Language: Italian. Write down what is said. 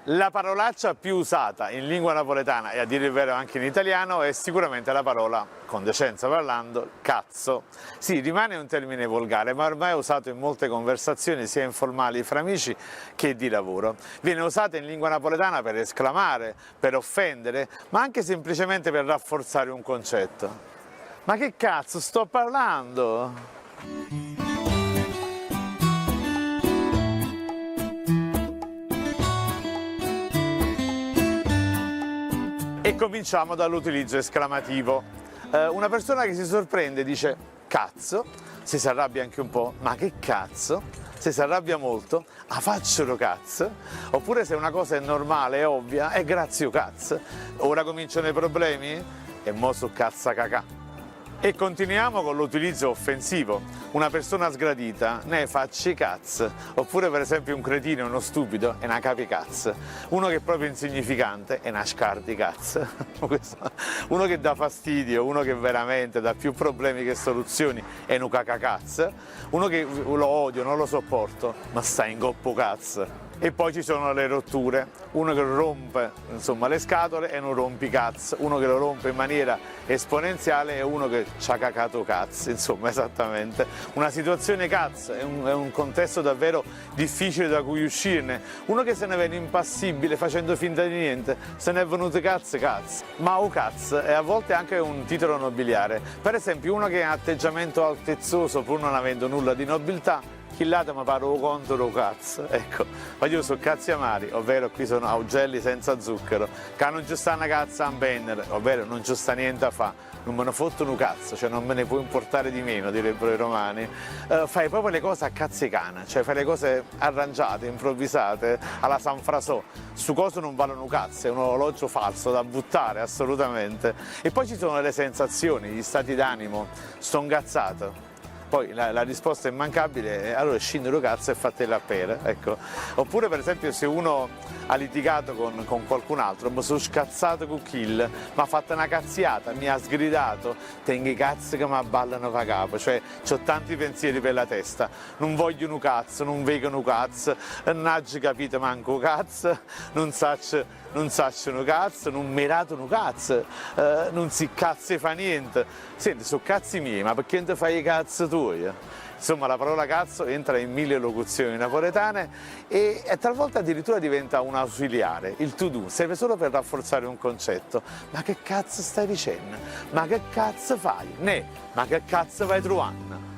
La parolaccia più usata in lingua napoletana e a dire il vero anche in italiano è sicuramente la parola, con decenza parlando, cazzo. Sì, rimane un termine volgare, ma ormai è usato in molte conversazioni sia informali fra amici che di lavoro. Viene usata in lingua napoletana per esclamare, per offendere, ma anche semplicemente per rafforzare un concetto. Ma che cazzo sto parlando? E cominciamo dall'utilizzo esclamativo. Una persona che si sorprende dice cazzo, se si arrabbia anche un po', ma che cazzo? Se si arrabbia molto, a faccelo cazzo, oppure se una cosa è normale, è ovvia, è grazie cazzo. Ora cominciano i problemi? E mo su cazza cacà. E continuiamo con l'utilizzo offensivo. Una persona sgradita, ne facci cazzo, oppure per esempio un cretino, uno stupido, è una capi cazzo. Uno che è proprio insignificante è una scardi cazzo. Uno che dà fastidio, uno che veramente dà più problemi che soluzioni è un cacacazzo. Uno che lo odio, non lo sopporto, ma sta in goppo cazzo. E poi ci sono le rotture, uno che rompe insomma, le scatole è un rompicazzo, uno che lo rompe in maniera esponenziale è uno che ci ha cacato cazzo, insomma esattamente. Una situazione cazzo, è un contesto davvero difficile da cui uscirne, uno che se ne viene impassibile facendo finta di niente, se ne è venuto cazzo. Ma o cazzo è a volte anche un titolo nobiliare, per esempio uno che ha un atteggiamento altezzoso pur non avendo nulla di nobiltà, chillate mi pare contro cazzo, ecco, ma io sono cazzi amari, ovvero qui sono augelli senza zucchero, che non ci sta una cazzo a bennere, ovvero non ci sta niente a fa, non me ne fottono un cazzo, cioè non me ne può importare di meno, direbbero i romani. Fai proprio le cose a cazzicana, cioè fai le cose arrangiate, improvvisate, alla San Frasò, su cose non valgono un cazzo, è un orologio falso da buttare assolutamente. E poi ci sono le sensazioni, gli stati d'animo, sto ingazzato. Poi la risposta immancabile è allora scindere cazzo e fatela appera, ecco. Oppure per esempio se uno ha litigato con qualcun altro, mi sono scazzato con Kill, mi ha fatto una cazziata, mi ha sgridato, tengo i cazzi che mi ballano pa capo, cioè ho tanti pensieri per la testa, non voglio un cazzo, non vedo un cazzo, non ho capito manco cazzo, non saccio un cazzo, non mirato un cazzo, non si cazzo fa niente. Senti, sono cazzi miei, ma perché non ti fai i cazzo tuoi? Insomma, la parola cazzo entra in 1000 locuzioni napoletane e talvolta addirittura diventa un ausiliare, il to do, serve solo per rafforzare un concetto. Ma che cazzo stai dicendo? Ma che cazzo fai? Ma che cazzo vai trovando?